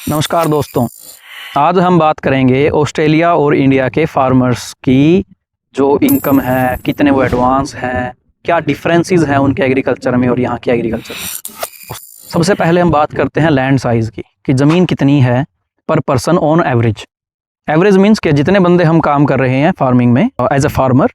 नमस्कार दोस्तों, आज हम बात करेंगे ऑस्ट्रेलिया और इंडिया के फार्मर्स की जो इनकम है, कितने वो एडवांस हैं, क्या डिफरेंसेस हैं उनके एग्रीकल्चर में और यहाँ के एग्रीकल्चर में। सबसे पहले हम बात करते हैं लैंड साइज़ की कि ज़मीन कितनी है पर person on average. Average means कि जितने बंदे हम काम कर रहे हैं फार्मिंग में एज ए फार्मर,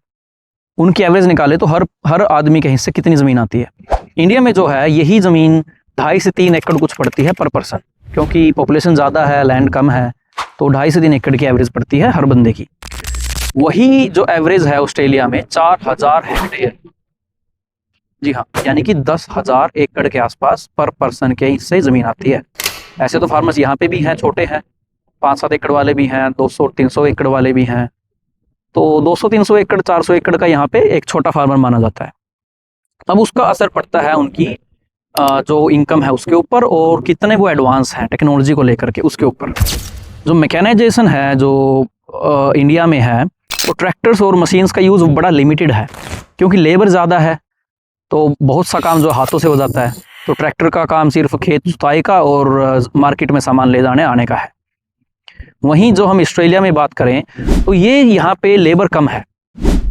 उनकी एवरेज निकाले तो हर आदमी के हिस्से कितनी ज़मीन आती है। इंडिया में जो है यही ज़मीन 2.5 से 3 एकड़ कुछ पड़ती है पर पर्सन, क्योंकि पॉपुलेशन ज़्यादा है, लैंड कम है, तो 2.5 से 3 एकड़ की एवरेज पड़ती है हर बंदे की। वही जो एवरेज है ऑस्ट्रेलिया में 4000 हेक्टेयर, जी हाँ, यानी कि 10,000 एकड़ के आसपास पर पर्सन के हिस्से ज़मीन आती है। ऐसे तो फार्मर्स यहाँ पे भी हैं, छोटे हैं, 5-7 एकड़ वाले भी हैं, 200-300 एकड़ वाले भी हैं। तो 200-300 एकड़ 400 एकड़ का यहाँ पे एक छोटा फार्मर माना जाता है। अब उसका असर पड़ता है उनकी जो इनकम है उसके ऊपर, और कितने वो एडवांस हैं टेक्नोलॉजी को लेकर के उसके ऊपर। जो मैकेनाइजेशन है जो इंडिया में है, वो ट्रैक्टर्स और मशीन्स का यूज़ बड़ा लिमिटेड है, क्योंकि लेबर ज़्यादा है तो बहुत सा काम जो हाथों से हो जाता है। तो ट्रैक्टर का काम सिर्फ खेत जुताई का और मार्केट में सामान ले जाने आने का है। वहीं जो हम ऑस्ट्रेलिया में बात करें तो ये यहाँ पे लेबर कम है,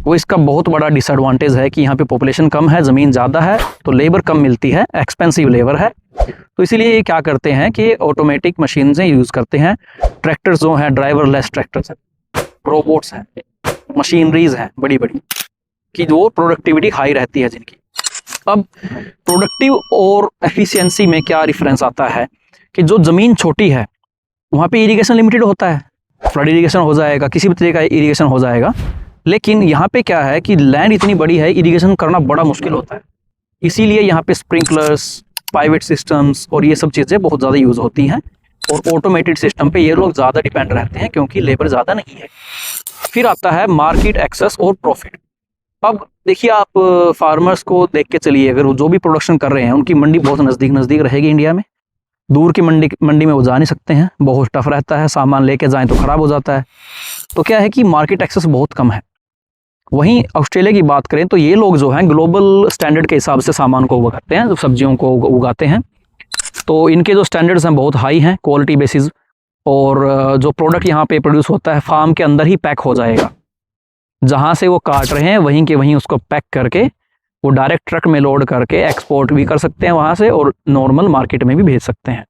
वो इसका बहुत बड़ा डिसएडवांटेज है कि यहाँ पे पॉपुलेशन कम है, ज़मीन ज़्यादा है, तो लेबर कम मिलती है, एक्सपेंसिव लेबर है। तो इसीलिए ये क्या करते हैं कि ऑटोमेटिक मशीन से यूज़ करते हैं। ट्रैक्टर्स जो हैं ड्राइवरलेस ट्रैक्टर्स हैं, रोबोट्स हैं, मशीनरीज हैं बड़ी बड़ी, कि वो प्रोडक्टिविटी हाई रहती है जिनकी। अब प्रोडक्टिव और एफिशिएंसी में क्या डिफरेंस आता है कि जो ज़मीन छोटी है वहाँ पे इरिगेशन लिमिटेड होता है, फ्लड इरिगेशन हो जाएगा, किसी भी तरीके का इरिगेशन हो जाएगा। लेकिन यहाँ पे क्या है कि लैंड इतनी बड़ी है, इरिगेशन करना बड़ा मुश्किल होता है, इसीलिए यहाँ पे स्प्रिंकलर्स, पाइवेट सिस्टम्स और ये सब चीज़ें बहुत ज़्यादा यूज़ होती हैं, और ऑटोमेटेड सिस्टम पे ये लोग ज़्यादा डिपेंड रहते हैं क्योंकि लेबर ज़्यादा नहीं है। फिर आता है मार्केट एक्सेस और प्रॉफिट। अब देखिए, आप फार्मर्स को देख के चलिए, अगर वो जो भी प्रोडक्शन कर रहे हैं उनकी मंडी बहुत नज़दीक रहेगी इंडिया में। दूर की मंडी में वो जा नहीं सकते हैं, बहुत टफ रहता है, सामान लेके जाएं तो ख़राब हो जाता है। तो क्या है कि मार्केट एक्सेस बहुत कम है। वहीं ऑस्ट्रेलिया की बात करें तो ये लोग जो हैं ग्लोबल स्टैंडर्ड के हिसाब से सामान को उगाते हैं, सब्जियों को उगाते हैं, तो इनके जो स्टैंडर्ड्स हैं बहुत हाई हैं, क्वालिटी बेसिस। और जो प्रोडक्ट यहाँ पे प्रोड्यूस होता है फार्म के अंदर ही पैक हो जाएगा, जहाँ से वो काट रहे हैं वहीं के वहीं उसको पैक करके वो डायरेक्ट ट्रक में लोड करके एक्सपोर्ट भी कर सकते हैं वहाँ से, और नॉर्मल मार्केट में भी भेज सकते हैं।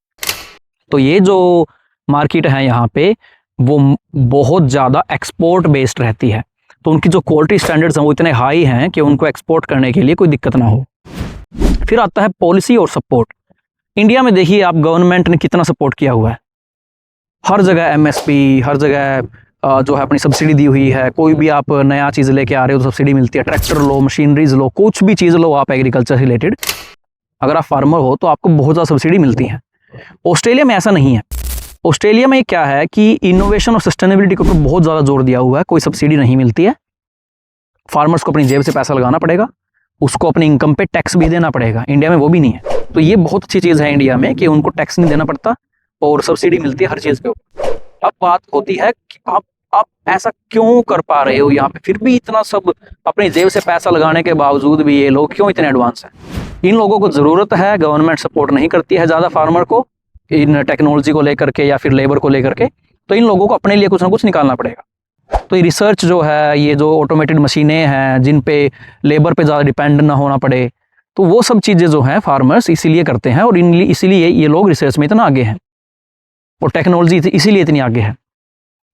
तो ये जो मार्केट है यहाँ पे वो बहुत ज़्यादा एक्सपोर्ट बेस्ड रहती है, तो उनकी जो क्वालिटी स्टैंडर्ड्स हैं वो इतने हाई हैं कि उनको एक्सपोर्ट करने के लिए कोई दिक्कत ना हो। फिर आता है पॉलिसी और सपोर्ट। इंडिया में देखिए आप, गवर्नमेंट ने कितना सपोर्ट किया हुआ है, हर जगह एमएसपी, हर जगह जो है अपनी सब्सिडी दी हुई है। कोई भी आप नया चीज़ लेके आ रहे हो तो सब्सिडी मिलती है, ट्रैक्टर लो, मशीनरीज लो, कुछ भी चीज़ लो आप एग्रीकल्चर से रिलेटेड, अगर आप फार्मर हो तो आपको बहुत ज़्यादा सब्सिडी मिलती है। ऑस्ट्रेलिया में ऐसा नहीं है। ऑस्ट्रेलिया में क्या है कि इनोवेशन और सस्टेनेबिलिटी के ऊपर बहुत ज़्यादा जोर दिया हुआ है, कोई सब्सिडी नहीं मिलती है, फार्मर्स को अपनी जेब से पैसा लगाना पड़ेगा, उसको अपनी इनकम पे टैक्स भी देना पड़ेगा। इंडिया में वो भी नहीं है, तो ये बहुत अच्छी चीज़ है इंडिया में कि उनको टैक्स नहीं देना पड़ता और सब्सिडी मिलती है हर चीज़ के ऊपर। अब बात होती है कि आप ऐसा क्यों कर पा रहे हो यहाँ पे, फिर भी इतना सब अपनी जेब से पैसा लगाने के बावजूद भी ये लोग क्यों इतने एडवांस हैं। इन लोगों को ज़रूरत है, गवर्नमेंट सपोर्ट नहीं करती है ज़्यादा फार्मर को इन टेक्नोलॉजी को लेकर के या फिर लेबर को लेकर के, तो इन लोगों को अपने लिए कुछ ना कुछ निकालना पड़ेगा। तो ये रिसर्च जो है, ये जो ऑटोमेटेड मशीनें हैं जिन पे लेबर पे ज़्यादा डिपेंड ना होना पड़े, तो वो सब चीज़ें जो हैं फार्मर्स इसीलिए करते हैं, और इसीलिए ये लोग रिसर्च में इतना आगे हैं और टेक्नोलॉजी इसीलिए इतनी आगे है।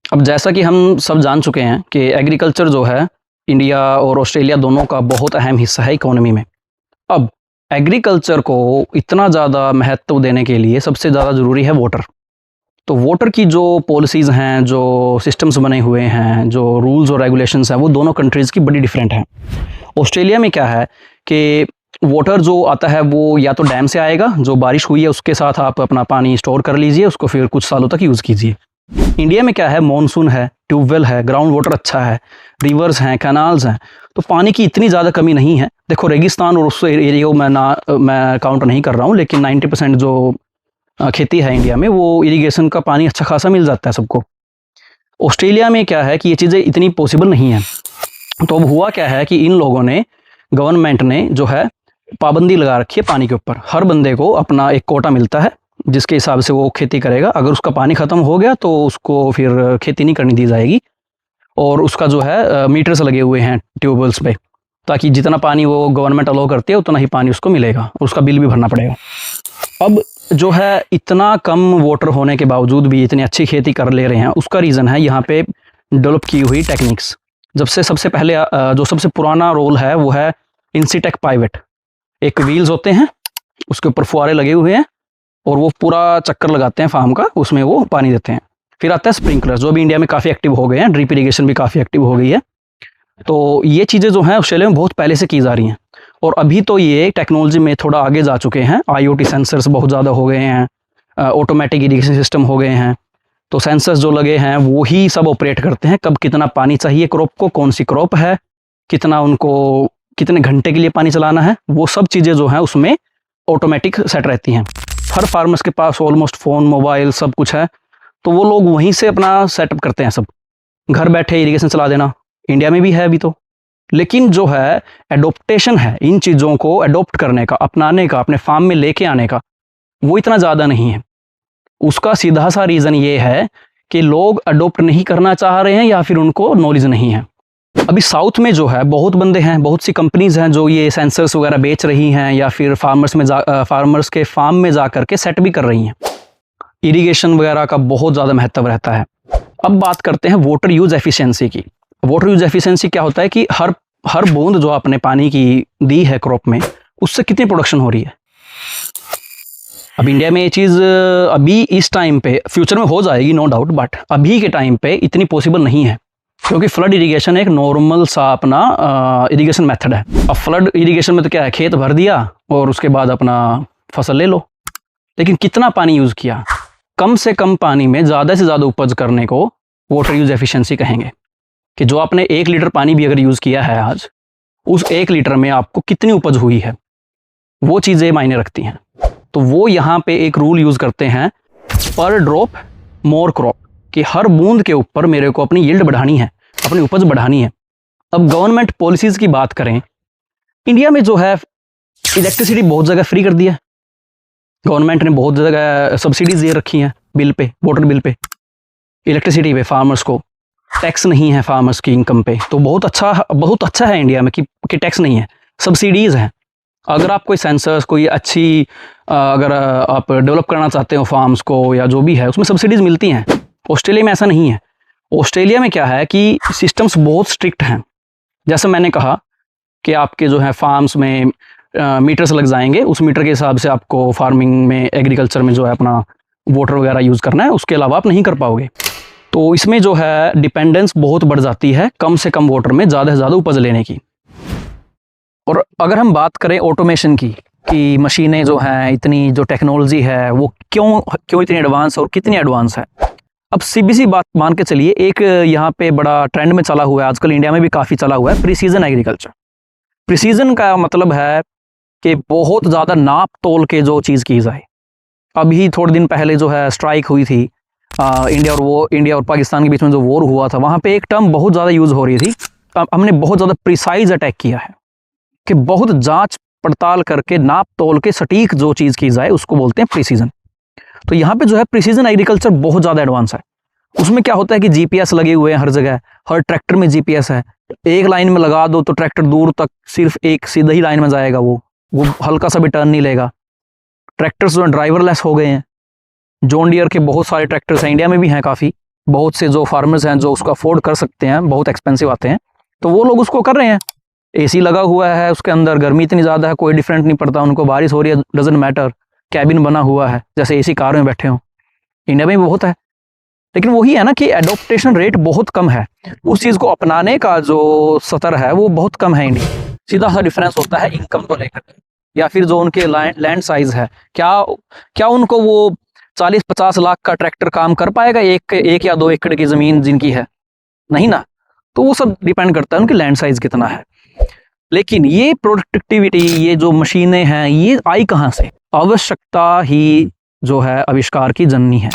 अब जैसा कि हम सब जान चुके हैं कि एग्रीकल्चर जो है इंडिया और ऑस्ट्रेलिया दोनों का बहुत अहम हिस्सा है इकोनॉमी में। अब एग्रीकल्चर को इतना ज़्यादा महत्व देने के लिए सबसे ज़्यादा ज़रूरी है वाटर। तो वाटर की जो पॉलिसीज़ हैं, जो सिस्टम्स बने हुए हैं, जो रूल्स और रेगुलेशंस हैं, वो दोनों कंट्रीज़ की बड़ी डिफरेंट हैं। ऑस्ट्रेलिया में क्या है कि वाटर जो आता है वो या तो डैम से आएगा, जो बारिश हुई है उसके साथ आप अपना पानी स्टोर कर लीजिए, उसको फिर कुछ सालों तक यूज़ कीजिए। इंडिया में क्या है, मॉनसून है, ट्यूबवेल है, ग्राउंड वाटर अच्छा है, रिवर्स हैं, कैनाल्स हैं, तो पानी की इतनी ज़्यादा कमी नहीं है। देखो रेगिस्तान और उस एरिया को मैं काउंट नहीं कर रहा हूँ, लेकिन 90% जो खेती है इंडिया में वो इरिगेशन का पानी अच्छा खासा मिल जाता है सबको। ऑस्ट्रेलिया में क्या है कि ये चीज़ें इतनी पॉसिबल नहीं हैं। तो अब हुआ क्या है कि इन लोगों ने, गवर्नमेंट ने जो है पाबंदी लगा रखी है पानी के ऊपर। हर बंदे को अपना एक कोटा मिलता है जिसके हिसाब से वो खेती करेगा। अगर उसका पानी ख़त्म हो गया तो उसको फिर खेती नहीं करने दी जाएगी। और उसका जो है मीटर्स लगे हुए हैं ट्यूबवेल्स पे, ताकि जितना पानी वो गवर्नमेंट अलाउ करती है उतना ही पानी उसको मिलेगा और उसका बिल भी भरना पड़ेगा। अब जो है इतना कम वाटर होने के बावजूद भी इतनी अच्छी खेती कर ले रहे हैं, उसका रीज़न है यहाँ पे डेवलप की हुई टेक्निक्स। जब से सबसे पहले जो सबसे पुराना रोल है वो है इंसीटेक पाइवेट। एक व्हील्स होते हैं, उसके ऊपर फुहारे लगे हुए हैं और वो पूरा चक्कर लगाते हैं फार्म का, उसमें वो पानी देते हैं। फिर आता है स्प्रिंकलर, जो भी इंडिया में काफ़ी एक्टिव हो गए हैं, ड्रिप इरीगेशन भी काफ़ी एक्टिव हो गई है। तो ये चीज़ें जो हैं ऑस्ट्रेलिया में बहुत पहले से की जा रही हैं, और अभी तो ये टेक्नोलॉजी में थोड़ा आगे जा चुके हैं। IoT सेंसर्स बहुत ज़्यादा हो गए हैं, ऑटोमेटिक इरीगेशन सिस्टम हो गए हैं। तो सेंसर्स जो लगे हैं वो ही सब ऑपरेट करते हैं, कब कितना पानी चाहिए क्रॉप को, कौन सी क्रॉप है, कितना उनको कितने घंटे के लिए पानी चलाना है, वो सब चीज़ें जो हैं उसमें ऑटोमेटिक सेट रहती हैं। हर फार्मर्स के पास ऑलमोस्ट फ़ोन, मोबाइल सब कुछ है, तो वो लोग वहीं से अपना सेटअप करते हैं। सब घर बैठे इरीगेशन चला देना, इंडिया में भी है अभी तो। लेकिन जो है एडोप्टेशन है, इन चीज़ों को एडोप्ट करने का, अपनाने का, अपने फार्म में लेके आने का, वो इतना ज़्यादा नहीं है। उसका सीधा सा रीज़न ये है कि लोग अडोप्ट नहीं करना चाह रहे हैं या फिर उनको नॉलेज नहीं है। अभी साउथ में जो है बहुत बंदे हैं, बहुत सी कंपनीज़ हैं जो ये सेंसर्स वगैरह बेच रही हैं या फिर फार्मर्स के फार्म में जा कर के सेट भी कर रही हैं। इरिगेशन वगैरह का बहुत ज़्यादा महत्व रहता है। अब बात करते हैं वाटर यूज एफिशिएंसी की। वाटर यूज एफिशिएंसी क्या होता है कि हर बूंद जो आपने पानी की दी है क्रॉप में, उससे कितनी प्रोडक्शन हो रही है। अब इंडिया में ये चीज़ अभी इस टाइम पे, फ्यूचर में हो जाएगी नो डाउट, बट अभी के टाइम पे इतनी पॉसिबल नहीं है, क्योंकि फ्लड इरिगेशन एक नॉर्मल सा अपना इरिगेशन मेथड है। अब फ्लड इरिगेशन में तो क्या है, खेत भर दिया और उसके बाद अपना फसल ले लो। लेकिन कितना पानी यूज़ किया, कम से कम पानी में ज़्यादा से ज़्यादा उपज करने को वाटर यूज एफिशिएंसी कहेंगे। कि जो आपने 1 लीटर पानी भी अगर यूज़ किया है आज, उस 1 लीटर में आपको कितनी उपज हुई है, वो चीज़ें मायने रखती हैं। तो वो यहाँ पे एक रूल यूज़ करते हैं, पर ड्रॉप मोर क्रॉप, कि हर बूंद के ऊपर मेरे को अपनी यील्ड बढ़ानी है, अपनी उपज बढ़ानी है। अब गवर्नमेंट पॉलिसीज़ की बात करें, इंडिया में जो है इलेक्ट्रिसिटी बहुत जगह फ्री कर दिया है। गवर्नमेंट ने बहुत जगह सब्सिडीज़ दे रखी हैं bill pay, water bill pay, electricity पे। फार्मर्स को टैक्स नहीं है फार्मर्स की इनकम पे, तो बहुत अच्छा है इंडिया में कि टैक्स नहीं है, सब्सिडीज़ हैं। अगर आप कोई सेंसर्स, कोई अच्छी अगर आप डेवलप करना चाहते हो फार्म्स को या जो भी है, उसमें सब्सिडीज़ मिलती हैं। ऑस्ट्रेलिया में ऐसा नहीं है। ऑस्ट्रेलिया में क्या है कि सिस्टम्स बहुत स्ट्रिक्ट हैं। जैसे मैंने कहा कि आपके जो है फार्म्स में मीटर्स लग जाएंगे, उस मीटर के हिसाब से आपको फार्मिंग में, एग्रीकल्चर में जो है अपना वाटर वगैरह यूज़ करना है, उसके अलावा आप नहीं कर पाओगे। तो इसमें जो है डिपेंडेंस बहुत बढ़ जाती है कम से कम वाटर में ज़्यादा से ज़्यादा उपज लेने की। और अगर हम बात करें ऑटोमेशन की, कि मशीनें जो हैं, इतनी जो टेक्नोलॉजी है वो क्यों इतनी एडवांस और कितनी एडवांस है। अब सीबीसी बात मान के चलिए, एक यहाँ पे बड़ा ट्रेंड में चला हुआ है आजकल, इंडिया में भी काफ़ी चला हुआ है, प्रिसीजन एग्रीकल्चर। प्रिसीजन का मतलब है कि बहुत ज़्यादा नाप तोल के जो चीज़ की जाए। अभी थोड़े दिन पहले जो है स्ट्राइक हुई थी, इंडिया और पाकिस्तान के बीच में जो वॉर हुआ था, वहाँ पे एक टर्म बहुत ज़्यादा यूज़ हो रही थी। हमने बहुत ज़्यादा प्रिसाइज अटैक किया है, कि बहुत जांच पड़ताल करके नाप तोल के सटीक जो चीज़ की जाए उसको बोलते हैं प्रिसीजन। तो यहाँ पे जो है प्रिसीजन एग्रीकल्चर बहुत ज़्यादा एडवांस है। उसमें क्या होता है कि जीपीएस लगे हुए हैं हर जगह, हर ट्रैक्टर में जीपीएस है। एक लाइन में लगा दो तो ट्रैक्टर दूर तक सिर्फ एक सीधा ही लाइन में जाएगा, वो हल्का सा भी टर्न नहीं लेगा। ट्रैक्टर्स जो ड्राइवरलेस हो गए हैं। जॉन डियर के बहुत सारे ट्रैक्टर्स हैं, इंडिया में भी हैं काफ़ी, बहुत से जो फार्मर्स हैं जो उसको अफोर्ड कर सकते हैं, बहुत एक्सपेंसिव आते हैं, तो वो लोग उसको कर रहे हैं। एसी लगा हुआ है उसके अंदर, गर्मी इतनी ज़्यादा है, कोई डिफरेंट नहीं पड़ता उनको, बारिश हो रही है डजंट मैटर, कैबिन बना हुआ है जैसे एसी कार में बैठे हो। इंडिया में भी बहुत है, लेकिन वही है ना कि एडोप्टेशन रेट बहुत कम है, उस चीज़ को अपनाने का जो स्तर है वो बहुत कम है इंडिया। सीधा सा डिफरेंस होता है इनकम को लेकर, या फिर जो उनके लैंड साइज है, क्या उनको वो 40-50 लाख का ट्रैक्टर काम कर पाएगा एक या 2 एकड़ की ज़मीन जिनकी है, नहीं ना। तो वो सब डिपेंड करता है उनकी लैंड साइज कितना है। लेकिन ये प्रोडक्टिविटी, ये जो मशीनें हैं, ये आई कहाँ से? आवश्यकता ही जो है आविष्कार की जननी है,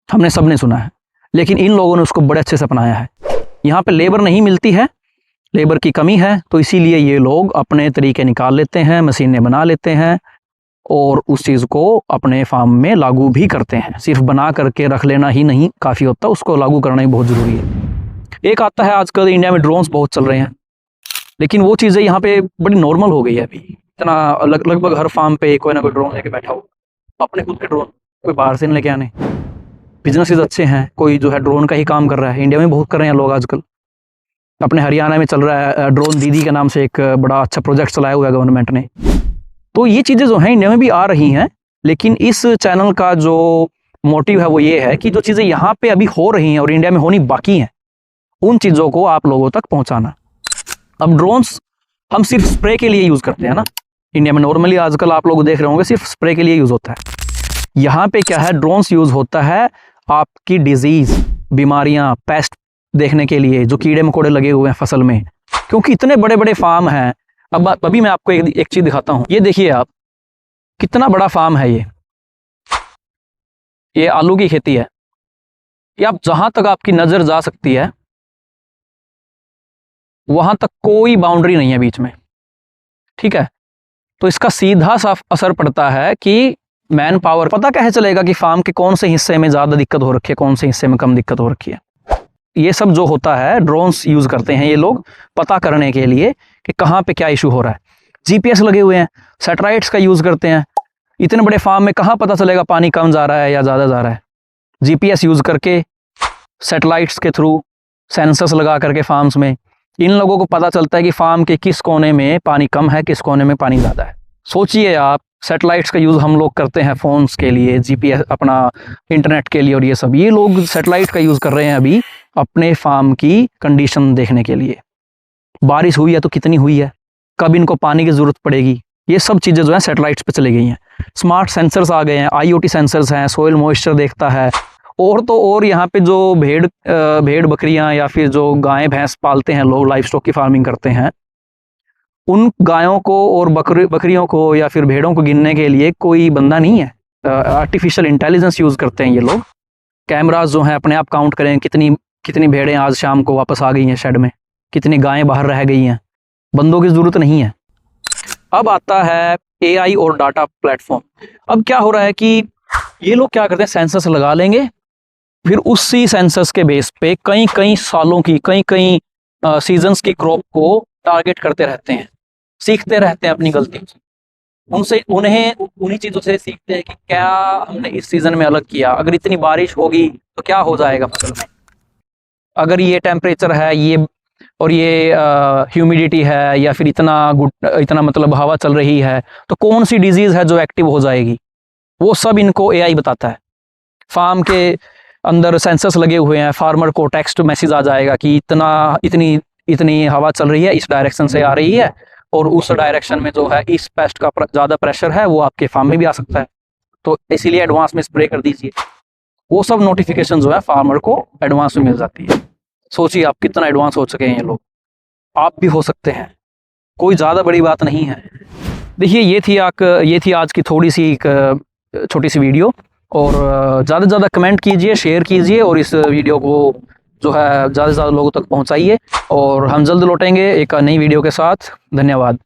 हमने सबने सुना है, लेकिन इन लोगों ने उसको बड़े अच्छे से अपनाया है। यहाँ पे लेबर नहीं मिलती है, लेबर की कमी है, तो इसीलिए ये लोग अपने तरीके निकाल लेते हैं, मशीनें बना लेते हैं और उस चीज़ को अपने फार्म में लागू भी करते हैं। सिर्फ बना करके रख लेना ही नहीं काफ़ी होता, उसको लागू करना ही बहुत ज़रूरी है। एक आता है आजकल इंडिया में ड्रोन्स बहुत चल रहे हैं, लेकिन वो चीज़ें यहाँ पे बड़ी नॉर्मल हो गई है अभी। इतना लगभग हर फार्म पे कोई ना कोई ड्रोन लेके बैठा हो, अपने खुद के ड्रोन, कोई बाहर से नहीं लेके आने। बिजनेसेस अच्छे हैं, कोई जो है ड्रोन का ही काम कर रहा है। इंडिया में बहुत कर रहे हैं लोग आजकल। अपने हरियाणा में चल रहा है ड्रोन दीदी के नाम से एक बड़ा अच्छा प्रोजेक्ट चलाया हुआ है गवर्नमेंट ने। तो ये चीज़ें जो हैं इंडिया में भी आ रही हैं, लेकिन इस चैनल का जो मोटिव है वो ये है कि जो चीज़ें यहाँ पे अभी हो रही हैं और इंडिया में होनी बाकी हैं, उन चीज़ों को आप लोगों तक पहुँचाना। अब ड्रोन्स हम सिर्फ स्प्रे के लिए यूज़ करते हैं ना, इंडिया में नॉर्मली आजकल आप लोग देख रहे होंगे सिर्फ स्प्रे के लिए यूज़ होता है। यहाँ पे क्या है, ड्रोन्स यूज़ होता है आपकी डिजीज़, बीमारियाँ, पेस्ट देखने के लिए, जो कीड़े मकोड़े लगे हुए हैं फसल में, क्योंकि इतने बड़े बड़े फार्म हैं। अब अभी मैं आपको एक चीज़ दिखाता हूँ। ये देखिए आप, कितना बड़ा फार्म है ये आलू की खेती है। ये आप जहाँ तक आपकी नज़र जा सकती है वहाँ तक कोई बाउंड्री नहीं है बीच में, ठीक है। तो इसका सीधा सा असर पड़ता है कि मैन पावर, पता कैसे चलेगा कि फार्म के कौन से हिस्से में ज़्यादा दिक्कत हो रखी है, कौन से हिस्से में कम दिक्कत हो रखी है। ये सब जो होता है ड्रोन्स यूज़ करते हैं ये लोग पता करने के लिए कि कहाँ पे क्या इशू हो रहा है। जीपीएस लगे हुए हैं, सैटेलाइट्स का यूज़ करते हैं। इतने बड़े फार्म में कहाँ पता चलेगा पानी कम जा रहा है या ज़्यादा जा रहा है। जीपीएस यूज़ करके, सैटेलाइट्स के थ्रू, सेंसर्स लगा करके फार्म्स में इन लोगों को पता चलता है कि फार्म के किस कोने में पानी कम है, किस कोने में पानी ज़्यादा है। सोचिए आप, सैटेलाइट्स का यूज़ हम लोग करते हैं फ़ोन्स के लिए, जीपीएस अपना इंटरनेट के लिए, और ये सब ये लोग सैटेलाइट का यूज़ कर रहे हैं अभी अपने फार्म की कंडीशन देखने के लिए। बारिश हुई है तो कितनी हुई है, कब इनको पानी की ज़रूरत पड़ेगी, ये सब चीज़ें जो है सैटेलाइट्स पे चली गई हैं। स्मार्ट सेंसर्स आ गए हैं, आईओटी सेंसर्स हैं, सोइल मॉइस्चर देखता है। और तो और यहाँ पे जो भेड़ बकरियाँ या फिर जो गाय भैंस पालते हैं लोग, लाइफ स्टॉक की फार्मिंग करते हैं, उन गायों को और बकरियों को या फिर भेड़ों को गिनने के लिए कोई बंदा नहीं है। आर्टिफिशियल इंटेलिजेंस यूज़ करते हैं ये लोग। कैमराज जो हैं अपने आप काउंट करें कितनी भेड़ें आज शाम को वापस आ गई हैं शेड में, कितनी गायें बाहर रह गई हैं। बंदों की ज़रूरत नहीं है। अब आता है एआई और डाटा प्लेटफॉर्म। अब क्या हो रहा है कि ये लोग क्या करते हैं, सेंसस लगा लेंगे, फिर उसी सेंसस के बेस पे कई सालों की, कई सीजन्स की क्रॉप को टारगेट करते रहते हैं, सीखते रहते हैं अपनी गलती उनसे, उन्हीं चीज़ों से सीखते हैं कि क्या हमने इस सीज़न में अलग किया, अगर इतनी बारिश होगी तो क्या हो जाएगा फसल में, अगर ये टेम्परेचर है, ये और ये ह्यूमिडिटी है, या फिर इतना मतलब हवा चल रही है, तो कौन सी डिजीज़ है जो एक्टिव हो जाएगी, वो सब इनको एआई बताता है। फार्म के अंदर सेंसर्स लगे हुए हैं, फार्मर को टेक्स्ट मैसेज आ जाएगा कि इतनी हवा चल रही है, इस डायरेक्शन से आ रही है, और उस डायरेक्शन में जो है इस पेस्ट का ज़्यादा प्रेशर है, वो आपके फार्म में भी आ सकता है, तो इसीलिए एडवांस में स्प्रे कर दीजिए। वो सब नोटिफिकेशन जो है फार्मर को एडवांस में मिल जाती है। सोचिए आप कितना एडवांस हो चुके हैं ये लोग, आप भी हो सकते हैं, कोई ज़्यादा बड़ी बात नहीं है। देखिए ये थी आज की थोड़ी सी एक छोटी सी वीडियो, और ज़्यादा से ज़्यादा कमेंट कीजिए, शेयर कीजिए, और इस वीडियो को जो है ज़्यादा से ज़्यादा लोगों तक पहुंचाइए। और हम जल्द लौटेंगे एक नई वीडियो के साथ। धन्यवाद।